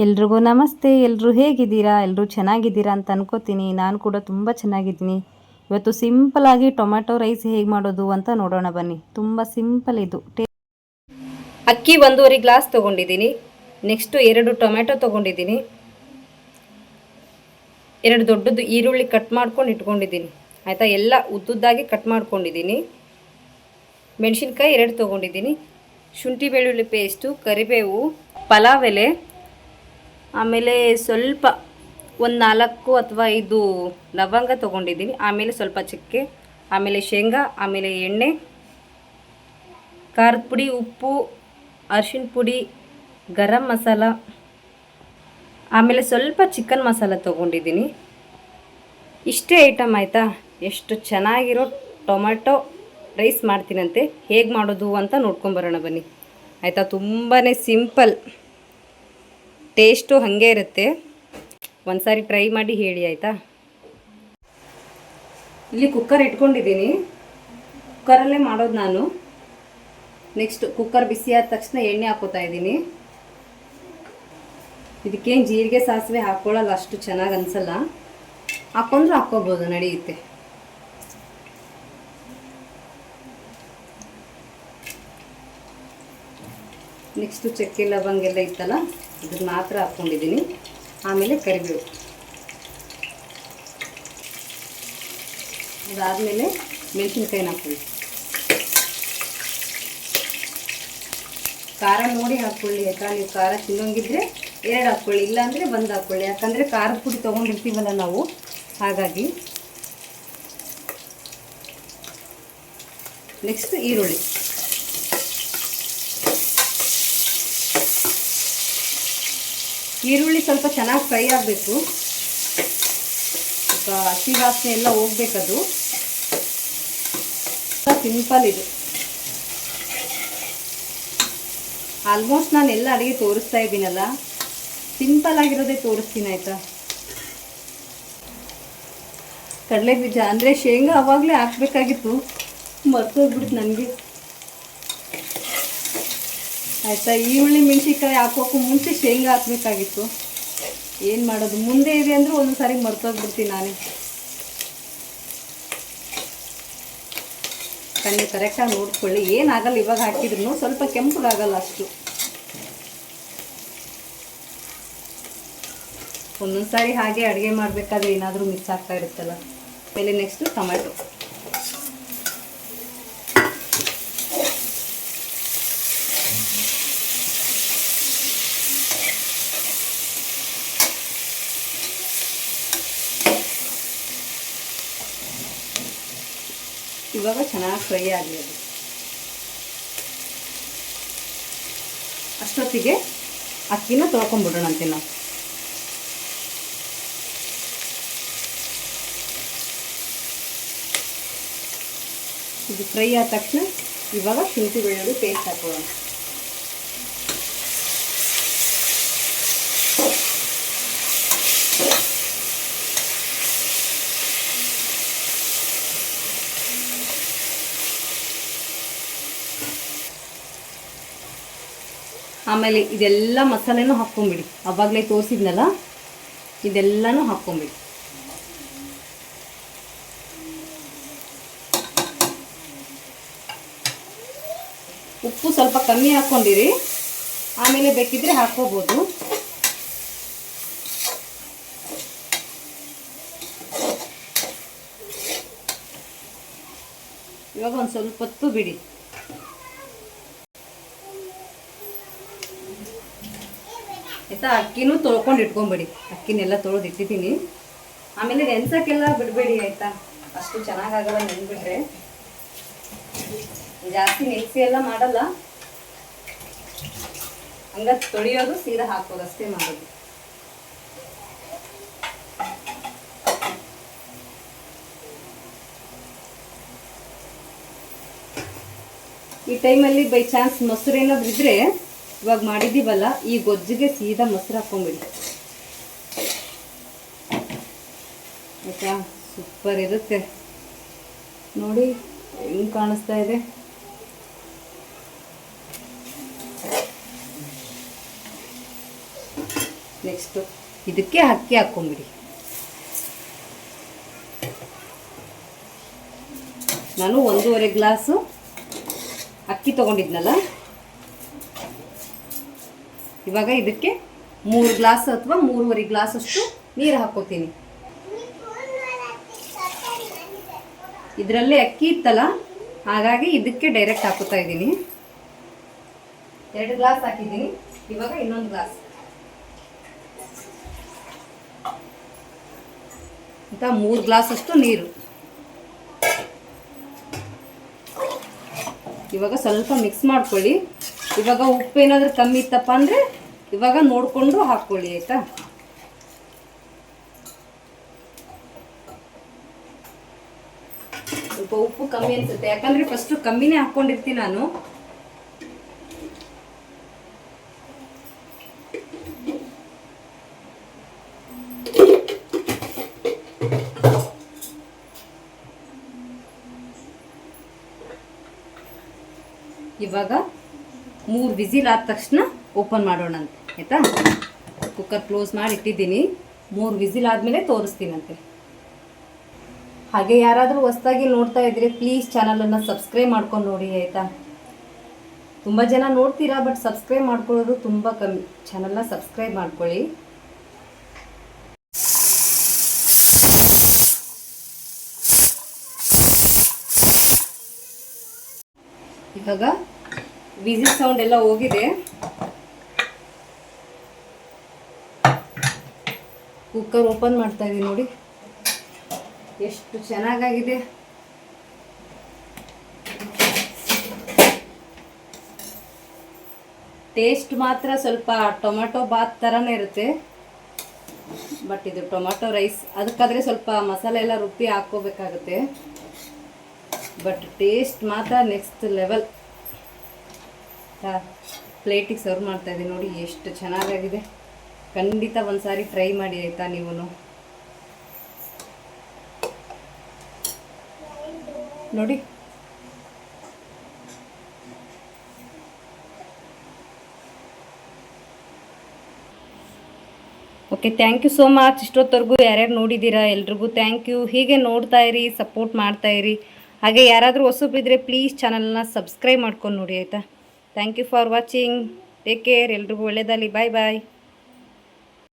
ಎಲ್ರಿಗೂ ನಮಸ್ತೆ. ಎಲ್ಲರೂ ಹೇಗಿದ್ದೀರಾ? ಎಲ್ಲರೂ ಚೆನ್ನಾಗಿದ್ದೀರಾ ಅಂತ ಅನ್ಕೋತೀನಿ. ನಾನು ಕೂಡ ತುಂಬ ಚೆನ್ನಾಗಿದ್ದೀನಿ. ಇವತ್ತು ಸಿಂಪಲಾಗಿ ಟೊಮ್ಯಾಟೊ ರೈಸ್ ಹೇಗೆ ಮಾಡೋದು ಅಂತ ನೋಡೋಣ ಬನ್ನಿ. ತುಂಬ ಸಿಂಪಲ್ ಇದು. ಅಕ್ಕಿ 1.5 ಗ್ಲಾಸ್ ತೊಗೊಂಡಿದ್ದೀನಿ. ನೆಕ್ಸ್ಟು 2 ಟೊಮ್ಯಾಟೊ ತೊಗೊಂಡಿದ್ದೀನಿ. 2 ದೊಡ್ಡದು ಈರುಳ್ಳಿ ಕಟ್ ಮಾಡ್ಕೊಂಡು ಇಟ್ಕೊಂಡಿದ್ದೀನಿ. ಆಯಿತಾ, ಎಲ್ಲ ಉದ್ದುದ್ದಾಗಿ ಕಟ್ ಮಾಡ್ಕೊಂಡಿದ್ದೀನಿ. ಮೆಣಸಿನ್ಕಾಯಿ 2 ತೊಗೊಂಡಿದ್ದೀನಿ. ಶುಂಠಿ ಬೆಳ್ಳುಳ್ಳಿ ಪೇಸ್ಟು, ಕರಿಬೇವು, ಪಲಾವ್ ಎಲೆ, ಆಮೇಲೆ ಸ್ವಲ್ಪ ಒಂದು 4 ಅಥವಾ 5 ಲವಂಗ ತೊಗೊಂಡಿದ್ದೀನಿ. ಆಮೇಲೆ ಸ್ವಲ್ಪ ಚಕ್ಕೆ, ಆಮೇಲೆ ಶೇಂಗಾ, ಆಮೇಲೆ ಎಣ್ಣೆ, ಖಾರದ ಪುಡಿ, ಉಪ್ಪು, ಅರಿಶಿನ ಪುಡಿ, ಗರಂ ಮಸಾಲ, ಆಮೇಲೆ ಸ್ವಲ್ಪ ಚಿಕನ್ ಮಸಾಲ ತೊಗೊಂಡಿದ್ದೀನಿ. ಇಷ್ಟೇ ಐಟಮ್ ಆಯಿತಾ. ಎಷ್ಟು ಚೆನ್ನಾಗಿರೋ ಟೊಮ್ಯಾಟೊ ರೈಸ್ ಮಾಡ್ತೀನಂತೆ. ಹೇಗೆ ಮಾಡೋದು ಅಂತ ನೋಡ್ಕೊಂಬರೋಣ ಬನ್ನಿ. ಆಯಿತಾ, ತುಂಬಾ ಸಿಂಪಲ್, ಟೇಸ್ಟು ಹಾಗೆ ಇರುತ್ತೆ. ಒಂದು ಸಾರಿ ಟ್ರೈ ಮಾಡಿ ಹೇಳಿ ಆಯಿತಾ. ಇಲ್ಲಿ ಕುಕ್ಕರ್ ಇಟ್ಕೊಂಡಿದ್ದೀನಿ. ಕುಕ್ಕರಲ್ಲೇ ಮಾಡೋದು ನಾನು. ನೆಕ್ಸ್ಟ್ ಕುಕ್ಕರ್ ಬಿಸಿ ಆದ ತಕ್ಷಣ ಎಣ್ಣೆ ಹಾಕೋತಾ ಇದ್ದೀನಿ. ಇದಕ್ಕೇನು ಜೀರಿಗೆ ಸಾಸಿವೆ ಹಾಕ್ಕೊಳ್ಳಲ್ಲ, ಅಷ್ಟು ಚೆನ್ನಾಗಿ ಅನಿಸಲ್ಲ. ಹಾಕ್ಕೊಂಡ್ರೆ ಹಾಕ್ಕೋಬೋದು, ನಡೆಯುತ್ತೆ. ನೆಕ್ಸ್ಟು ಚಕ್ಕೆ ಲವಂಗ ಎಲ್ಲ ಇತ್ತಲ್ಲ, ಇದನ್ನು ಮಾತ್ರ ಹಾಕ್ಕೊಂಡಿದ್ದೀನಿ. ಆಮೇಲೆ ಕರಿಬೇವು, ಅದಾದಮೇಲೆ ಮೆಣಸಿನ್ಕಾಯಿನ ಹಾಕ್ಕೊಳ್ಳಿ. ಖಾರ ನೋಡಿ ಹಾಕ್ಕೊಳ್ಳಿ. ಆಯಿತಾ, ನೀವು ಖಾರ ತಿನ್ನೋಂಗಿದ್ರೆ 2 ಹಾಕ್ಕೊಳ್ಳಿ, ಇಲ್ಲಾಂದರೆ 1 ಹಾಕ್ಕೊಳ್ಳಿ. ಯಾಕಂದರೆ ಖಾರದ ಪುಡಿ ತೊಗೊಂಡಿರ್ತೀವಲ್ಲ ನಾವು, ಹಾಗಾಗಿ. ನೆಕ್ಸ್ಟ್ ಈರುಳ್ಳಿ, ಈರುಳ್ಳಿ ಸ್ವಲ್ಪ ಚೆನ್ನಾಗಿ ಫ್ರೈ ಆಗಬೇಕು. ಸ್ವಲ್ಪ ಹಸಿ ವಾಸನೆ ಎಲ್ಲ ಹೋಗ್ಬೇಕದು. ಸಿಂಪಲ್ ಇದು. ಆಲ್ಮೋಸ್ಟ್ ನಾನು ಎಲ್ಲ ಅಡುಗೆ ತೋರಿಸ್ತಾ ಇದ್ದೀನಲ್ಲ, ಸಿಂಪಲ್ ಆಗಿರೋದೇ ತೋರಿಸ್ತೀನಿ ಆಯಿತಾ. ಕಡಲೆ ಬೀಜ ಅಂದರೆ ಶೇಂಗಾ ಆವಾಗಲೇ ಹಾಕಬೇಕಾಗಿತ್ತು, ಮರ್ತೋಗ್ಬಿಡ್ತು ನನಗೆ. ಆಯಿತಾ, ಈರುಳ್ಳಿ ಮೆಣಸಿನ್ಕಾಯಿ ಹಾಕೋಕ್ಕೂ ಮುಂಚೆ ಶೇಂಗಾ ಹಾಕಬೇಕಾಗಿತ್ತು. ಏನು ಮಾಡೋದು, ಮುಂದೆ ಇದೆ ಅಂದರೆ ಒಂದು ಸಾರಿ ಮರ್ತೋಗ್ಬಿಡ್ತೀನಿ ನಾನೇ. ಕಣ್ಣು ಕರೆಕ್ಟಾಗಿ ನೋಡ್ಕೊಳ್ಳಿ. ಏನಾಗಲ್ಲ, ಇವಾಗ ಹಾಕಿದ್ರು ಸ್ವಲ್ಪ ಕೆಂಪಗಾಗಲ್ಲ ಅಷ್ಟು. ಒಂದೊಂದು ಸಾರಿ ಹಾಗೆ ಅಡುಗೆ ಮಾಡಬೇಕಾದ್ರೆ ಏನಾದರೂ ಮಿಕ್ಸ್ ಆಗ್ತಾ ಇರುತ್ತಲ್ಲ. ಆಮೇಲೆ ನೆಕ್ಸ್ಟು ಟೊಮ್ಯಾಟೊ. ಇವಾಗ ಚೆನ್ನಾಗಿ ಫ್ರೈ ಆಗಲಿ ಅದು. ಅಷ್ಟೊತ್ತಿಗೆ ಅಕ್ಕಿನ ತೊಳ್ಕೊಂಡ್ಬಿಡೋಣಂತೆ ನಾವು. ಇದು ಫ್ರೈ ಆದ ತಕ್ಷಣ ಇವಾಗ ಶುಂಠಿ ಬೆಳ್ಳುಳ್ಳಿ ಪೇಸ್ಟ್ ಹಾಕೊಳ್ಳೋಣ. ಆಮೇಲೆ ಇದೆಲ್ಲ ಮಸಾಲೆನೂ ಹಾಕ್ಕೊಂಬಿಡಿ. ಆವಾಗಲೇ ತೋರಿಸಿದ್ನಲ್ಲ, ಇದೆಲ್ಲನೂ ಹಾಕ್ಕೊಂಬಿಡಿ. ಉಪ್ಪು ಸ್ವಲ್ಪ ಕಮ್ಮಿ ಹಾಕ್ಕೊಂಡಿರಿ, ಆಮೇಲೆ ಬೇಕಿದ್ರೆ ಹಾಕ್ಕೋಬೋದು. ಇವಾಗ ಒಂದು ಸ್ವಲ್ಪ ಹೊತ್ತು ಬಿಡಿ. ಆಯಿತಾ, ಅಕ್ಕಿನೂ ತೊಳ್ಕೊಂಡು ಇಟ್ಕೊಂಬಿಡಿ. ಅಕ್ಕಿನೆಲ್ಲ ತೊಳೆದು ಇಟ್ಟಿದ್ದೀನಿ. ಆಮೇಲೆ ನೆನ್ಸೋಕ್ಕೆಲ್ಲ ಬಿಡಬೇಡಿ ಆಯಿತಾ, ಅಷ್ಟು ಚೆನ್ನಾಗಾಗಲ್ಲ ನೆನ್ಬಿಟ್ರೆ. ಜಾಸ್ತಿ ನೆನೆಸಿ ಎಲ್ಲ ಮಾಡಲ್ಲ, ಹಂಗ ತೊಳೆಯೋದು ಸೀದಾ ಹಾಕೋದು ಅಷ್ಟೇ ಮಾಡೋದು. ಈ ಟೈಮಲ್ಲಿ ಬೈ ಚಾನ್ಸ್ ಮೊಸರು ಏನಾದ್ರು ಇದ್ರೆ, ಇವಾಗ ಮಾಡಿದ್ದೀವಲ್ಲ ಈ ಗೊಜ್ಜಿಗೆ ಸೀದಾ ಮೊಸರು ಹಾಕ್ಕೊಂಬಿಡಿ ಆಯಿತಾ. ಸೂಪರ್ ಇರುತ್ತೆ ನೋಡಿ, ಹೆಂಗೆ ಕಾಣಿಸ್ತಾ ಇದೆ. ನೆಕ್ಸ್ಟು ಇದಕ್ಕೆ ಅಕ್ಕಿ ಹಾಕ್ಕೊಂಬಿಡಿ. ನಾನು 1.5 ಗ್ಲಾಸು ಅಕ್ಕಿ ತೊಗೊಂಡಿದ್ನಲ್ಲ, ಇವಾಗ ಇದಕ್ಕೆ 3 ಗ್ಲಾಸ್ ಅಥವಾ 3.5 ಗ್ಲಾಸಷ್ಟು ನೀರು ಹಾಕ್ಕೋತೀನಿ. ಇದರಲ್ಲೇ ಅಕ್ಕಿ ಇತ್ತಲ್ಲ, ಹಾಗಾಗಿ ಇದಕ್ಕೆ ಡೈರೆಕ್ಟ್ ಹಾಕೋತಾ ಇದ್ದೀನಿ. 2 ಗ್ಲಾಸ್ ಹಾಕಿದ್ದೀನಿ. ಇವಾಗ ಇನ್ನೊಂದು ಗ್ಲಾಸ್ ಅಂತ 3 ಗ್ಲಾಸಷ್ಟು ನೀರು. ಇವಾಗ ಸ್ವಲ್ಪ ಮಿಕ್ಸ್ ಮಾಡ್ಕೊಳ್ಳಿ. ಇವಾಗ ಉಪ್ಪು ಏನಾದರೂ ಕಮ್ಮಿ ಇತ್ತಪ್ಪ ಅಂದರೆ ಇವಾಗ ನೋಡಿಕೊಂಡು ಹಾಕ್ಕೊಳ್ಳಿ, ಆಯಿತಾ? ಸ್ವಲ್ಪ ಉಪ್ಪು ಕಮ್ಮಿ ಅನಿಸುತ್ತೆ, ಯಾಕಂದರೆ ಫಸ್ಟು ಕಮ್ಮಿನೇ ಹಾಕ್ಕೊಂಡಿರ್ತೀನಿ ನಾನು. ಇವಾಗ 3 ವಿಸಿಲ್ ಆದ ತಕ್ಷಣ ಓಪನ್ ಮಾಡೋಣ ಅಂತ, ಆಯಿತಾ? ಕುಕ್ಕರ್ ಕ್ಲೋಸ್ ಮಾಡಿ ಇಟ್ಟಿದ್ದೀನಿ. 3 ವಿಸಿಲ್ ಆದಮೇಲೆ ತೋರಿಸ್ತೀನಂತೆ. ಹಾಗೆ ಯಾರಾದರೂ ಹೊಸದಾಗಿ ನೋಡ್ತಾ ಇದ್ದರೆ ಪ್ಲೀಸ್ ಚಾನಲನ್ನು ಸಬ್ಸ್ಕ್ರೈಬ್ ಮಾಡ್ಕೊಂಡು ನೋಡಿ, ಆಯಿತಾ? ತುಂಬ ಜನ ನೋಡ್ತೀರಾ, ಬಟ್ ಸಬ್ಸ್ಕ್ರೈಬ್ ಮಾಡ್ಕೊಳ್ಳೋದು ತುಂಬ ಕಮ್ಮಿ. ಚಾನಲ್ನ ಸಬ್ಸ್ಕ್ರೈಬ್ ಮಾಡ್ಕೊಳ್ಳಿ. ಇವಾಗ ವಿಸಿಲ್ ಸೌಂಡ್ ಎಲ್ಲ ಹೋಗಿದೆ. ಕುಕ್ಕರ್ ಓಪನ್ ಮಾಡ್ತಾ ಇದ್ದೀನಿ ನೋಡಿ, ಎಷ್ಟು ಚೆನ್ನಾಗಾಗಿದೆ. ಟೇಸ್ಟ್ ಮಾತ್ರ ಸ್ವಲ್ಪ ಟೊಮೆಟೊ ಬಾತ್ ಥರನೇ ಇರುತ್ತೆ, ಬಟ್ ಇದು ಟೊಮೆಟೊ ರೈಸ್. ಅದಕ್ಕಾದರೆ ಸ್ವಲ್ಪ ಮಸಾಲೆ ಎಲ್ಲ ರುಬ್ಬಿ ಹಾಕ್ಕೋಬೇಕಾಗುತ್ತೆ, ಬಟ್ ಟೇಸ್ಟ್ ಮಾತ್ರ ನೆಕ್ಸ್ಟ್ ಲೆವೆಲ್. ಪ್ಲೇಟಿಗೆ ಸರ್ವ್ ಮಾಡ್ತಾ ಇದ್ದೀನಿ ನೋಡಿ, ಎಷ್ಟು ಚೆನ್ನಾಗಾಗಿದೆ. ಖಂಡಿತ ಒಂದು ಸಾರಿ ಟ್ರೈ ಮಾಡಿ, ಆಯಿತಾ? ನೀವು ನೋಡಿ. Okay, thank you so much. ಇಷ್ಟೊತ್ತವರೆಗೂ ಯಾರ್ಯಾರು ನೋಡಿದ್ದೀರಾ ಎಲ್ರಿಗೂ ಥ್ಯಾಂಕ್ ಯು. ಹೀಗೆ ನೋಡ್ತಾ ಇರಿ, ಸಪೋರ್ಟ್ ಮಾಡ್ತಾ ಇರಿ. ಹಾಗೆ ಯಾರಾದರೂ ಹೊಸಬ್ರಿದ್ರೆ ಪ್ಲೀಸ್ ಚಾನಲ್ನ ಸಬ್ಸ್ಕ್ರೈಬ್ ಮಾಡ್ಕೊಂಡು ನೋಡಿ, ಆಯಿತಾ? Thank you for watching. Take care. ಎಲ್ರಿಗೂ ಒಳ್ಳೆಯದಾಗಲಿ. ಬಾಯ್ ಬಾಯ್.